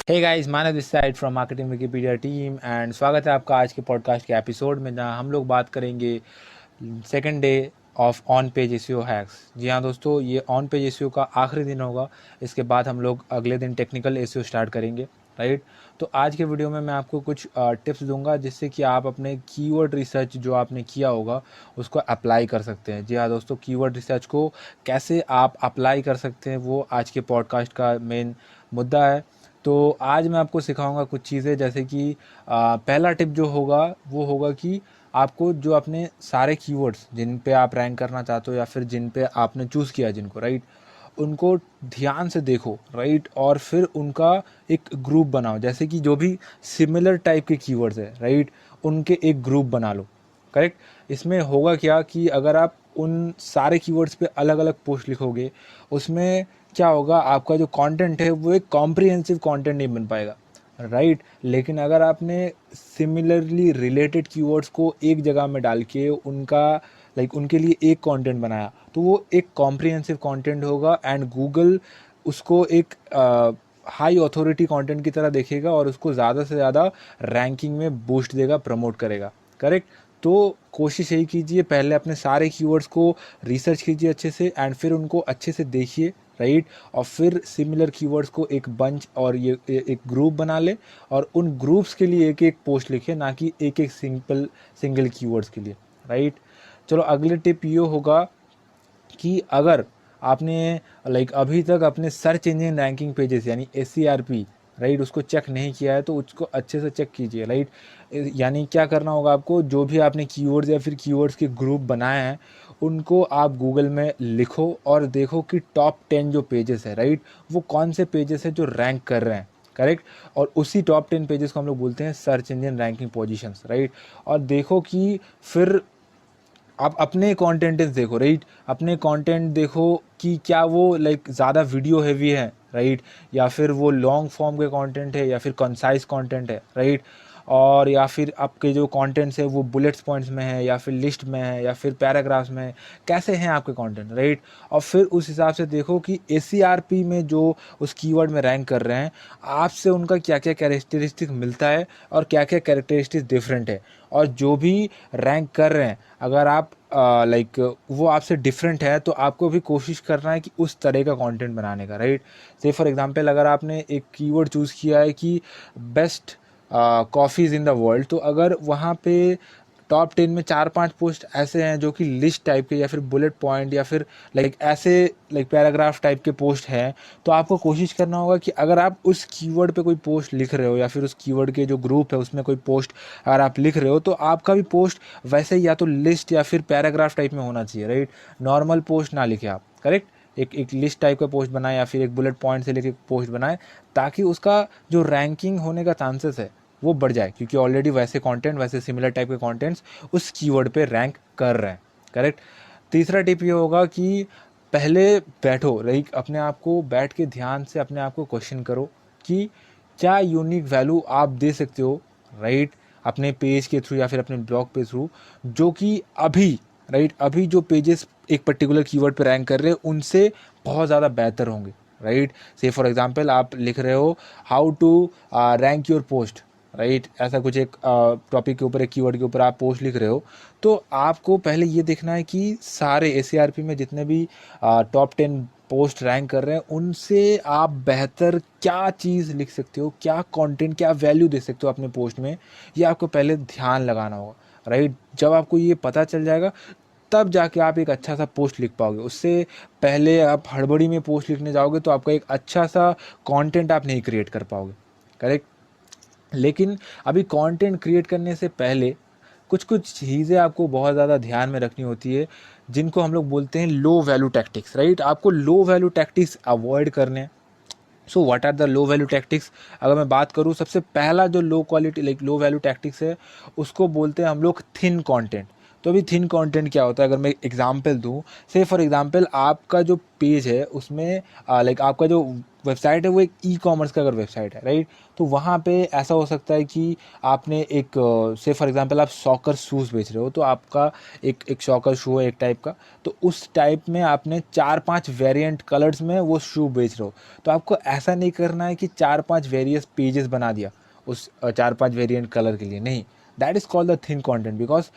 Hey guys, Manav this side from marketing Wikipedia team and स्वागत है आपका आज के पॉडकास्ट के एपिसोड में, जहां हम लोग बात करेंगे second day of on page SEO hacks. जी हाँ दोस्तों, ये ऑन पेज एसईओ का आखिरी दिन होगा। इसके बाद हम लोग अगले दिन टेक्निकल एसईओ स्टार्ट करेंगे, राइट। तो आज के वीडियो में मैं आपको कुछ टिप्स दूंगा जिससे कि आप अपने कीवर्ड रिसर्च जो आपने किया होगा उसको अप्लाई कर सकते हैं। जी हाँ दोस्तों, कीवर्ड रिसर्च को कैसे आप अप्लाई कर सकते हैं वो आज के पॉडकास्ट का मेन मुद्दा है। तो आज मैं आपको सिखाऊंगा कुछ चीज़ें, जैसे कि पहला टिप जो होगा वो होगा कि आपको जो अपने सारे कीवर्ड्स जिन पे आप रैंक करना चाहते हो या फिर जिन पे आपने चूज़ किया जिनको, राइट, उनको ध्यान से देखो, राइट, और फिर उनका एक ग्रुप बनाओ। जैसे कि जो भी सिमिलर टाइप के कीवर्ड्स है, राइट, उनके एक ग्रुप बना लो, करेक्ट। इसमें होगा क्या कि अगर आप उन सारे कीवर्ड्स पे अलग अलग पोस्ट लिखोगे, उसमें क्या होगा, आपका जो कंटेंट है वो एक कॉम्प्रिहेंसिव कंटेंट नहीं बन पाएगा, राइट। लेकिन अगर आपने सिमिलरली रिलेटेड कीवर्ड्स को एक जगह में डाल के उनका उनके लिए एक कंटेंट बनाया, तो वो एक कॉम्प्रिहेंसिव कंटेंट होगा एंड गूगल उसको एक हाई अथॉरिटी कंटेंट की तरह देखेगा और उसको ज़्यादा से ज़्यादा रैंकिंग में बूस्ट देगा, प्रमोट करेगा, करेक्ट। तो कोशिश यही कीजिए, पहले अपने सारे कीवर्ड्स को रिसर्च कीजिए अच्छे से एंड फिर उनको अच्छे से देखिए, राइट, और फिर सिमिलर कीवर्ड्स को एक बंच और ये एक ग्रुप बना ले और उन ग्रुप्स के लिए एक एक पोस्ट लिखे, ना कि एक एक सिंगल कीवर्ड्स के लिए, राइट। चलो अगले टिप ये होगा कि अगर आपने अभी तक अपने सर्च इंजन रैंकिंग पेजेस यानी SERP, राइट, उसको चेक नहीं किया है तो उसको अच्छे से चेक कीजिए, राइट। यानी क्या करना होगा आपको, जो भी आपने कीवर्ड्स या फिर कीवर्ड्स के ग्रुप बनाए हैं उनको आप गूगल में लिखो और देखो कि टॉप 10 जो पेजेस है, राइट, वो कौन से पेजेस है जो रैंक कर रहे हैं, करेक्ट। और उसी टॉप 10 पेजेस को हम लोग बोलते हैं search engine ranking positions, right. और देखो कि फिर आप अपने कंटेंट देखो, राइट, अपने कंटेंट देखो कि क्या वो ज़्यादा वीडियो हैवी है, राइट, या फिर वो लॉन्ग फॉर्म के कंटेंट है या फिर कंसाइज कंटेंट है, राइट, और या फिर आपके जो कंटेंट्स है वो बुलेट्स पॉइंट्स में है या फिर लिस्ट में है या फिर पैराग्राफ्स में है, कैसे हैं आपके कंटेंट, राइट। और फिर उस हिसाब से देखो कि SERP में जो उस कीवर्ड में रैंक कर रहे हैं आपसे उनका क्या क्या कैरेक्टरिस्टिक मिलता है और क्या क्या कैरेक्टरिस्टिक डिफरेंट है। और जो भी रैंक कर रहे हैं अगर आप वो आपसे डिफरेंट है तो आपको भी कोशिश करना है कि उस तरह का कंटेंट बनाने का, राइट। से फॉर एग्जांपल अगर आपने एक कीवर्ड चूज़ किया है कि best coffees in the world, तो अगर वहाँ पे टॉप 10 में 4-5 पोस्ट ऐसे हैं जो कि लिस्ट टाइप के या फिर बुलेट पॉइंट या फिर ऐसे पैराग्राफ टाइप के पोस्ट हैं, तो आपको कोशिश करना होगा कि अगर आप उस कीवर्ड पे कोई पोस्ट लिख रहे हो या फिर उस कीवर्ड के जो ग्रुप है उसमें कोई पोस्ट अगर आप लिख रहे हो तो आपका भी पोस्ट वैसे ही या तो लिस्ट या फिर पैराग्राफ टाइप में होना चाहिए, राइट। नॉर्मल पोस्ट ना लिखे आप, करेक्ट। एक लिस्ट टाइप का पोस्ट बनाए या फिर एक बुलेट पॉइंट से लेके पोस्ट बनाए, ताकि उसका जो रैंकिंग होने का चांसेस है वो बढ़ जाए, क्योंकि ऑलरेडी वैसे कंटेंट, वैसे सिमिलर टाइप के कंटेंट्स उस कीवर्ड पे रैंक कर रहे हैं, करेक्ट। तीसरा टिप ये होगा कि पहले बैठो, राइट, अपने आप को बैठ के ध्यान से अपने आप को क्वेश्चन करो कि क्या यूनिक वैल्यू आप दे सकते हो, राइट, अपने पेज के थ्रू या फिर अपने ब्लॉग पे थ्रू, जो कि अभी, राइट, अभी जो पेजेस एक पर्टिकुलर कीवर्ड पे रैंक कर रहे हैं उनसे बहुत ज़्यादा बेहतर होंगे, राइट। से फॉर एग्जांपल आप लिख रहे हो how to rank your post, right, ऐसा कुछ एक टॉपिक के ऊपर, एक कीवर्ड के ऊपर आप पोस्ट लिख रहे हो, तो आपको पहले ये देखना है कि सारे SERP में जितने भी टॉप 10 पोस्ट रैंक कर रहे हैं उनसे आप बेहतर क्या चीज़ लिख सकते हो, क्या कंटेंट, क्या वैल्यू दे सकते हो अपने पोस्ट में, ये आपको पहले ध्यान लगाना होगा, राइट। जब आपको ये पता चल जाएगा तब जाके आप एक अच्छा सा पोस्ट लिख पाओगे। उससे पहले आप हड़बड़ी में पोस्ट लिखने जाओगे तो आपका एक अच्छा सा कंटेंट आप नहीं क्रिएट कर पाओगे, करेक्ट। लेकिन अभी कंटेंट क्रिएट करने से पहले कुछ कुछ चीज़ें आपको बहुत ज़्यादा ध्यान में रखनी होती है, जिनको हम लोग बोलते हैं लो वैल्यू टैक्टिक्स, राइट। आपको लो वैल्यू टैक्टिक्स अवॉइड करने हैं। So what are the low value tactics, अगर मैं बात करूँ, सबसे पहला जो low quality low value tactics है उसको बोलते हैं हम लोग थिन कंटेंट। तो अभी थिन कंटेंट क्या होता है, अगर मैं एग्जांपल दूं, से फॉर एग्जांपल आपका जो पेज है उसमें आपका जो वेबसाइट है वो एक ई कॉमर्स का अगर वेबसाइट है, राइट, तो वहाँ पे ऐसा हो सकता है कि आपने एक से फॉर एग्जांपल आप सॉकर शूज़ बेच रहे हो, तो आपका एक सॉकर शू है एक टाइप का, तो उस टाइप में आपने 4-5 वेरिएंट कलर्स में वो शू बेच रहे हो। तो आपको ऐसा नहीं करना है कि 4-5 वेरियस पेजेस बना दिया उस 4-5 वेरिएंट कलर के लिए, नहीं, that is called the thin content, because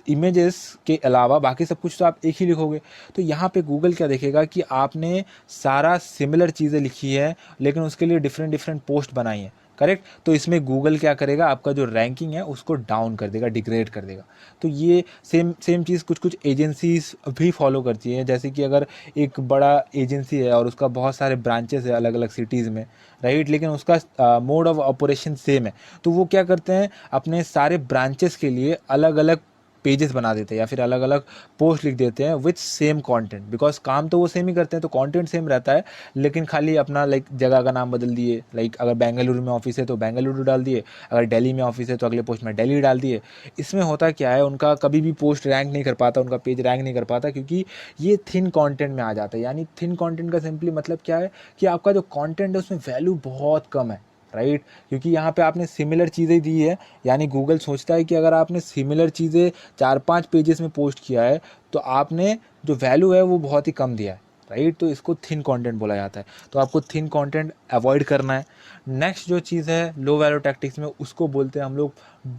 images के अलावा बाकी सब कुछ तो आप एक ही लिखोगे। तो यहाँ पे गूगल क्या देखेगा कि आपने सारा सिमिलर चीज़ें लिखी है लेकिन उसके लिए डिफरेंट डिफरेंट पोस्ट बनाई है, करेक्ट, तो इसमें गूगल क्या करेगा, आपका जो रैंकिंग है उसको डाउन कर देगा, डिग्रेड कर देगा। तो ये सेम सेम चीज़ कुछ कुछ एजेंसीज भी फॉलो करती हैं, जैसे कि अगर एक बड़ा एजेंसी है और उसका बहुत सारे ब्रांचेस है अलग अलग सिटीज़ में, राइट, लेकिन उसका मोड ऑफ ऑपरेशन सेम है, तो वो क्या करते हैं, अपने सारे ब्रांचेस के लिए अलग अलग पेजेस बना देते हैं या फिर अलग अलग पोस्ट लिख देते हैं विथ सेम कंटेंट, बिकॉज काम तो वो सेम ही करते हैं, तो कंटेंट सेम रहता है, लेकिन खाली अपना लाइक जगह का नाम बदल दिए, लाइक अगर बेंगलुरु में ऑफिस है तो बेंगलुरु डाल दिए, अगर दिल्ली में ऑफिस है तो अगले पोस्ट में दिल्ली डाल दिए। इसमें होता क्या है, उनका कभी भी पोस्ट रैंक नहीं कर पाता, उनका पेज रैंक नहीं कर पाता, क्योंकि ये थिन कंटेंट में आ जाता है। यानी थिन कंटेंट का सिंपली मतलब क्या है कि आपका जो कंटेंट है उसमें वैल्यू बहुत कम है, राइट, क्योंकि यहाँ पे आपने सिमिलर चीज़ें दी है, यानी गूगल सोचता है कि अगर आपने सिमिलर चीज़ें 4-5 पेजेस में पोस्ट किया है तो आपने जो वैल्यू है वो बहुत ही कम दिया है, राइट, तो इसको थिन कंटेंट बोला जाता है। तो आपको थिन कंटेंट अवॉइड करना है। नेक्स्ट जो चीज़ है लो वैल्यू टैक्टिक्स में, उसको बोलते हैं हम लोग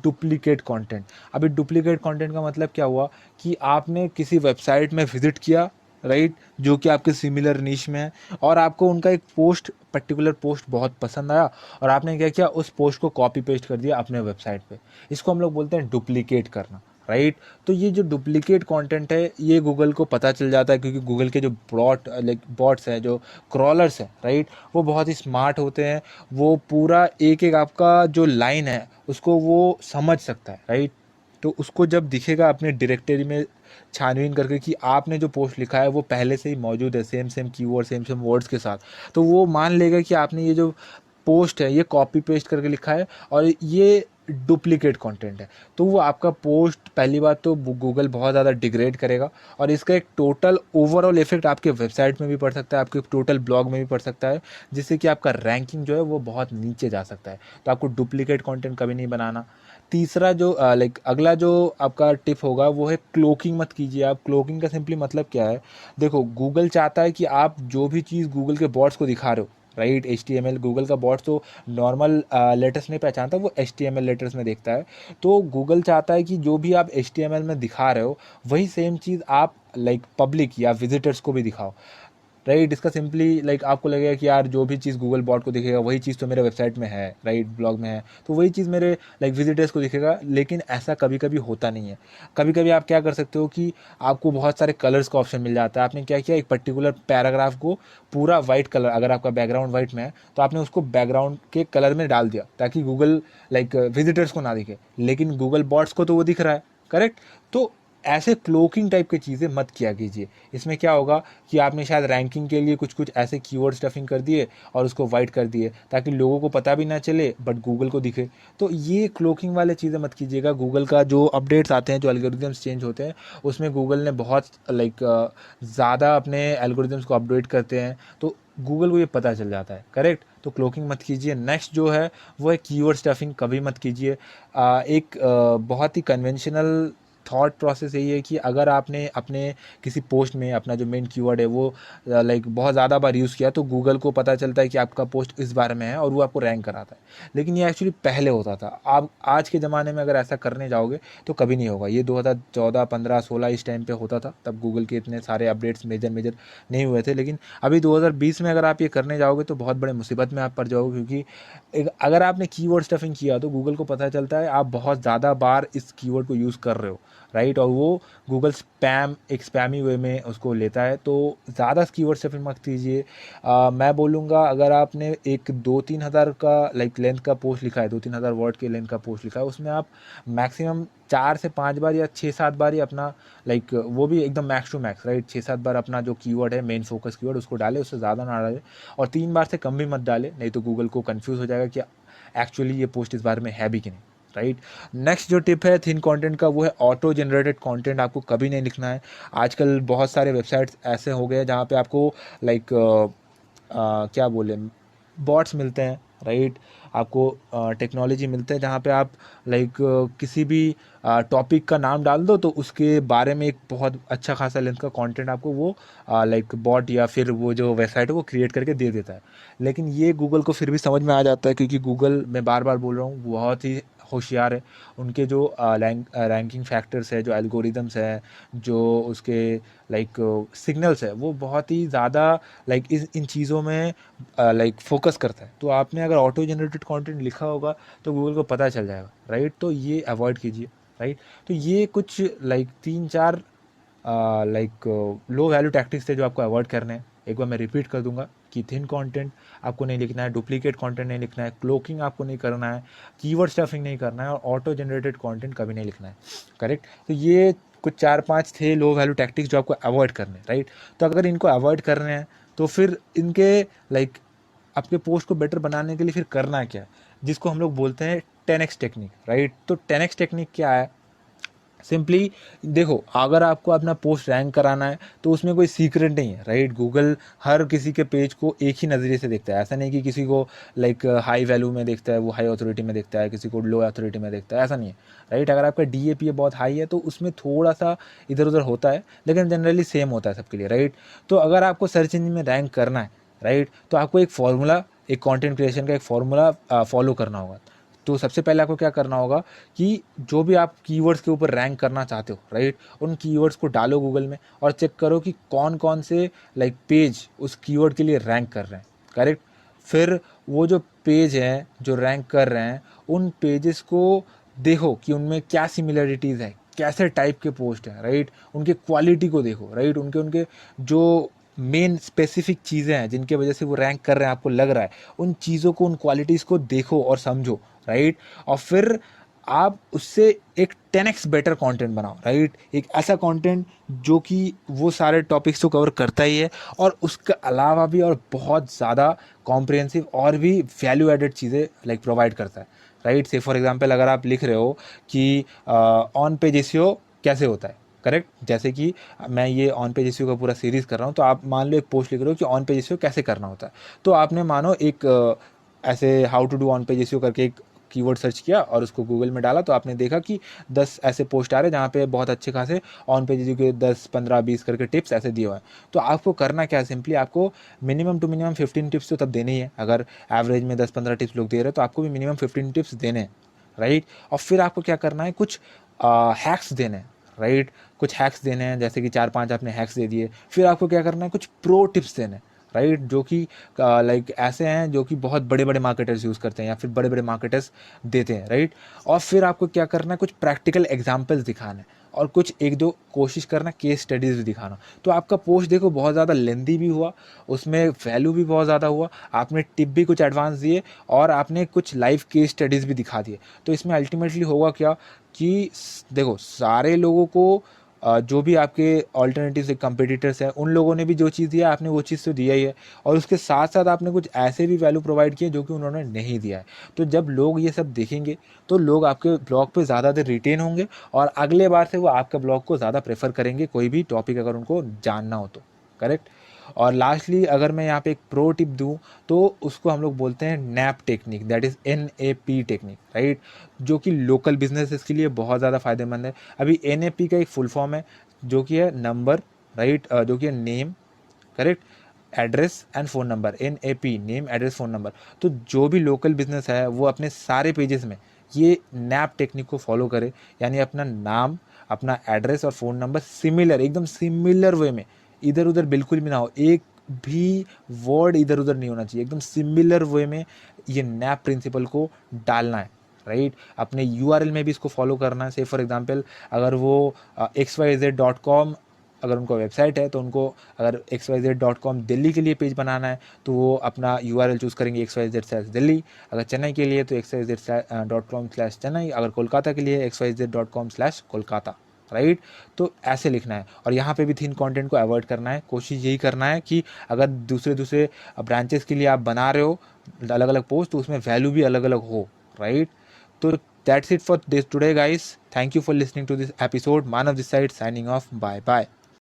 डुप्लीकेट कंटेंट। अभी डुप्लीकेट कंटेंट का मतलब क्या हुआ कि आपने किसी वेबसाइट में विजिट किया, राइट, जो कि आपके सिमिलर नीश में है, और आपको उनका एक पोस्ट, पर्टिकुलर पोस्ट बहुत पसंद आया और आपने क्या किया, उस पोस्ट को कॉपी पेस्ट कर दिया अपने वेबसाइट पे। इसको हम लोग बोलते हैं डुप्लीकेट करना, राइट। तो ये जो डुप्लीकेट कंटेंट है ये गूगल को पता चल जाता है, क्योंकि गूगल के जो बॉट्स हैं, जो क्रॉलर्स हैं, राइट, वो बहुत ही स्मार्ट होते हैं। वो पूरा एक एक आपका जो लाइन है उसको वो समझ सकता है, राइट। तो उसको जब दिखेगा अपने डायरेक्टरी में छानबीन करके कि आपने जो पोस्ट लिखा है वो पहले से ही मौजूद है, same same keyword, same same words के साथ, तो वो मान लेगा कि आपने ये जो पोस्ट है ये कॉपी पेस्ट करके लिखा है और ये डुप्लीकेट कंटेंट है। तो वो आपका पोस्ट पहली बात तो गूगल बहुत ज़्यादा डिग्रेड करेगा, और इसका एक टोटल ओवरऑल इफेक्ट आपके वेबसाइट में भी पड़ सकता है, आपके टोटल ब्लॉग में भी पड़ सकता है, जिससे कि आपका रैंकिंग जो है वो बहुत नीचे जा सकता है। तो आपको डुप्लीकेट कंटेंट कभी नहीं बनाना। तीसरा जो अगला जो आपका टिप होगा वो है क्लोकिंग मत कीजिए आप। क्लोकिंग का सिंपली मतलब क्या है, देखो गूगल चाहता है कि आप जो भी चीज़ गूगल के बॉट्स को दिखा रहे हो, राइट, HTML, गूगल का बॉट्स तो नॉर्मल लेटर्स नहीं पहचानता, वो HTML लेटर्स में देखता है। तो गूगल चाहता है कि जो भी आप HTML में दिखा रहे हो वही सेम चीज़ आप पब्लिक या विजिटर्स को भी दिखाओ, राइट। इसका सिंपली आपको लगेगा कि यार जो भी चीज़ गूगल बॉट को दिखेगा वही चीज़ तो मेरे वेबसाइट में है, राइट, ब्लॉग में है, तो वही चीज़ मेरे विजिटर्स को दिखेगा, लेकिन ऐसा कभी कभी होता नहीं है। कभी कभी आप क्या कर सकते हो कि आपको बहुत सारे कलर्स का ऑप्शन मिल जाता है। आपने क्या किया, एक पर्टिकुलर पैराग्राफ को पूरा वाइट कलर, अगर आपका बैकग्राउंड वाइट में है तो आपने उसको बैकग्राउंड के कलर में डाल दिया ताकि गूगल विजिटर्स को ना दिखे, लेकिन गूगल बॉट्स को तो वो दिख रहा है, करेक्ट। तो ऐसे क्लोकिंग टाइप की चीज़ें मत किया कीजिए। इसमें क्या होगा कि आपने शायद रैंकिंग के लिए कुछ कुछ ऐसे कीवर्ड स्टफिंग कर दिए और उसको वाइट कर दिए ताकि लोगों को पता भी ना चले बट गूगल को दिखे। तो ये क्लोकिंग वाले चीज़ें मत कीजिएगा। गूगल का जो अपडेट्स आते हैं, जो एल्गोरिदम्स चेंज होते हैं, उसमें गूगल ने बहुत ज़्यादा अपने एल्गोरिदम्स को अपडेट करते हैं, तो गूगल को ये पता चल जाता है, करेक्ट। तो क्लोकिंग मत कीजिए। नेक्स्ट जो है वो है कीवर्ड स्टफिंग, कभी मत कीजिए। बहुत ही कन्वेंशनल थॉट प्रोसेस यही है कि अगर आपने अपने किसी पोस्ट में अपना जो मेन कीवर्ड है वो बहुत ज़्यादा बार यूज़ किया तो गूगल को पता चलता है कि आपका पोस्ट इस बारे में है और वो आपको रैंक कराता है। लेकिन ये एक्चुअली पहले होता था। आप आज के ज़माने में अगर ऐसा करने जाओगे तो कभी नहीं होगा। ये 2014, 15, 16 इस टाइम पे होता था, तब गूगल के इतने सारे अपडेट्स मेजर नहीं हुए थे। लेकिन अभी 2020 में अगर आप ये करने जाओगे तो बहुत बड़े मुसीबत में आप पड़ जाओगे, क्योंकि अगर आपने कीवर्ड स्टफिंग किया तो गूगल को पता चलता है आप बहुत ज़्यादा बार इस कीवर्ड को यूज़ कर रहे हो, राइट, और वो गूगल एक स्पैमी वे में उसको लेता है। तो ज़्यादा कीवर्ड स्टफिंग मत कीजिए। मैं बोलूँगा अगर आपने एक 2-3 हज़ार का लेंथ का पोस्ट लिखा है, 2-3 हज़ार वर्ड के लेंथ का पोस्ट लिखा है, उसमें आप मैक्सिमम 4 से 5 बार या 6-7 बार ही अपना वो भी एकदम मैक्स टू मैक्स, राइट, 6-7 बार अपना जो कीवर्ड है, मेन फोकस कीवर्ड, उसको डालें, उससे ज़्यादा ना डालें, और 3 बार से कम भी मत डालें, नहीं तो गूगल को कन्फ्यूज़ हो जाएगा कि एक्चुअली ये पोस्ट इस बारे में है भी कि नहीं, राइट। नेक्स्ट जो टिप है थिन कंटेंट का वो है ऑटो जनरेटेड कंटेंट। आपको कभी नहीं लिखना है। आजकल बहुत सारे वेबसाइट्स ऐसे हो गए हैं जहाँ पे आपको क्या बोले, बॉट्स मिलते हैं, राइट। आपको टेक्नोलॉजी मिलते हैं जहाँ पे आप लाइक किसी भी टॉपिक का नाम डाल दो तो उसके बारे में एक बहुत अच्छा खासा लेंथ का कंटेंट आपको वो लाइक बॉट या फिर वो जो वेबसाइट है वो क्रिएट करके दे देता है। लेकिन ये गूगल को फिर भी समझ में आ जाता है, क्योंकि गूगल, मैं बार बार बोल रहा हूँ, बहुत ही होशियार है। उनके जो रैंकिंग फैक्टर्स है, जो एल्गोरिदम्स है, जो उसके लाइक सिग्नल्स है, वो बहुत ही ज़्यादा लाइक इन चीज़ों में लाइक फोकस करता है। तो आपने अगर ऑटो जनरेटेड कंटेंट लिखा होगा तो गूगल को पता चल जाएगा, राइट। तो ये अवॉइड कीजिए, राइट। तो ये कुछ like 3-4 like low value tactics थे जो आपको अवॉइड करने हैं। एक बार मैं रिपीट कर दूंगा कि थिन कंटेंट आपको नहीं लिखना है, डुप्लीकेट कंटेंट नहीं लिखना है, क्लोकिंग आपको नहीं करना है, कीवर्ड स्टफिंग नहीं करना है, और ऑटो जनरेटेड कंटेंट कभी नहीं लिखना है, करेक्ट। तो ये कुछ 4-5 थे लो वैल्यू टैक्टिक्स जो आपको अवॉइड करने हैं, राइट। तो अगर इनको अवॉइड करने हैं तो फिर इनके लाइक आपके पोस्ट को बेटर बनाने के लिए फिर करना क्या है, जिसको हम लोग बोलते हैं 10x टेक्निक, राइट। तो 10x टेक्निक क्या है? सिंपली देखो, अगर आपको अपना पोस्ट रैंक कराना है तो उसमें कोई सीक्रेट नहीं है, राइट। गूगल हर किसी के पेज को एक ही नज़रिए से देखता है। ऐसा नहीं कि किसी को लाइक हाई वैल्यू में देखता है, वो हाई अथॉरिटी में देखता है, किसी को लो अथॉरिटी में देखता है, ऐसा नहीं है, राइट। अगर आपका DAP बहुत हाई है तो उसमें थोड़ा सा इधर उधर होता है, लेकिन जनरली सेम होता है सबके लिए, राइट। तो अगर आपको सर्च इंजन में रैंक करना है, राइट, तो आपको एक फार्मूला, एक कंटेंट क्रिएशन का एक फार्मूला फॉलो करना होगा। तो सबसे पहले आपको क्या करना होगा कि जो भी आप कीवर्ड्स के ऊपर रैंक करना चाहते हो, राइट, उन कीवर्ड्स को डालो गूगल में और चेक करो कि कौन कौन से लाइक पेज उस कीवर्ड के लिए रैंक कर रहे हैं, करेक्ट। फिर वो जो पेज हैं जो रैंक कर रहे हैं, उन पेजेस को देखो कि उनमें क्या सिमिलरिटीज़ है, कैसे टाइप के पोस्ट हैं, राइट। उनके क्वालिटी को देखो, राइट। उनके उनके जो मेन स्पेसिफिक चीज़ें हैं जिनके वजह से वो रैंक कर रहे हैं, आपको लग रहा है, उन चीज़ों को, उन क्वालिटीज़ को देखो और समझो, राइट। और फिर आप उससे एक 10x बेटर कंटेंट बनाओ, राइट। एक ऐसा कंटेंट जो कि वो सारे टॉपिक्स को कवर करता ही है और उसके अलावा भी और बहुत ज़्यादा कॉम्प्रिहेंसिव और भी वैल्यू एडेड चीज़ें लाइक प्रोवाइड करता है, राइट। से फॉर एग्जांपल अगर आप लिख रहे हो कि ऑन पेज एसईओ कैसे होता है, करेक्ट। जैसे कि मैं ये ऑन पेज एसईओ का पूरा सीरीज़ कर रहा हूँ, तो आप मान लो एक पोस्ट लिख रहे हो कि ऑन पेज एसईओ कैसे करना होता है। तो आपने मानो एक ऐसे how to do on page SEO करके एक कीवर्ड सर्च किया और उसको गूगल में डाला, तो आपने देखा कि 10 ऐसे पोस्ट आ रहे हैं जहाँ पे बहुत अच्छे खासे ऑन पेज एसईओ के 10, 15, 20 करके टिप्स ऐसे दिए हुए हैं। तो आपको करना क्या है, सिंपली आपको मिनिमम टू मिनिमम 15 टिप्स तो तब देनी है। अगर एवरेज में 10-15 टिप्स लोग दे रहे हैं तो आपको भी मिनिमम 15 टिप्स देने हैं, राइट। और फिर आपको क्या करना है, कुछ हैक्स देने हैं, राइट। कुछ हैक्स देने हैं, जैसे कि 4-5 आपने हैक्स दे दिए। फिर आपको क्या करना है, कुछ प्रो टिप्स देने हैं, राइट, जो कि लाइक ऐसे हैं जो कि बहुत बड़े बड़े मार्केटर्स यूज़ करते हैं या फिर बड़े बड़े मार्केटर्स देते हैं, राइट। और फिर आपको क्या करना है, कुछ प्रैक्टिकल एग्जाम्पल्स दिखाने और कुछ एक दो कोशिश करना केस स्टडीज़ भी दिखाना। तो आपका पोस्ट देखो बहुत ज़्यादा लेंदी भी हुआ, उसमें वैल्यू भी बहुत ज़्यादा हुआ, आपने टिप भी कुछ एडवांस दिए और आपने कुछ लाइव केस स्टडीज़ भी दिखा दिए। तो इसमें अल्टीमेटली होगा क्या कि देखो, सारे लोगों को जो भी आपके ऑल्टरनेटिव से कंपटीटर्स हैं, उन लोगों ने भी जो चीज़ दिया आपने वो चीज़ तो दिया ही है, और उसके साथ साथ आपने कुछ ऐसे भी वैल्यू प्रोवाइड किए जो कि उन्होंने नहीं दिया है। तो जब लोग ये सब देखेंगे तो लोग आपके ब्लॉग पे ज़्यादा देर रिटेन होंगे और अगले बार से वो आपके ब्लॉग को ज़्यादा प्रेफर करेंगे, कोई भी टॉपिक अगर उनको जानना हो तो, करेक्ट। और लास्टली अगर मैं यहाँ पे एक प्रो टिप दूँ तो उसको हम लोग बोलते हैं nap technique, that is NAP technique, right, जो कि लोकल बिजनेसेस के लिए बहुत ज़्यादा फायदेमंद है। अभी NAP का एक फुल फॉर्म है जो कि है नंबर, राइट, जो कि है name, correct, address and phone number. NAP, name address phone number. तो जो भी लोकल बिजनेस है वो अपने सारे पेजेस में ये नैप टेक्निक को फॉलो करे, यानी अपना नाम, अपना एड्रेस और फ़ोन नंबर सिमिलर, एकदम सिमिलर वे में, इधर उधर बिल्कुल भी ना हो, एक भी वर्ड इधर उधर नहीं होना चाहिए, एकदम सिमिलर वे में ये नैप प्रिंसिपल को डालना है, राइट। अपने URL में भी इसको फॉलो करना है। से फॉर एग्जांपल अगर वो xyz.com अगर उनका वेबसाइट है तो उनको अगर xyz.com दिल्ली के लिए पेज बनाना है तो वो अपना URL चूज़ करेंगे xyz/दिल्ली। अगर चेन्नई के लिए तो xyz.com/चेन्नई। अगर कोलकाता के लिए xyz.com/कोलकाता, राइट। तो ऐसे लिखना है और यहाँ पे भी थिन कंटेंट को अवॉइड करना है। कोशिश यही करना है कि अगर दूसरे दूसरे ब्रांचेस के लिए आप बना रहे हो अलग अलग पोस्ट तो उसमें वैल्यू भी अलग अलग हो, राइट। तो that's it for this today guys. Thank you for listening to this episode. Manav this side signing off. Bye bye.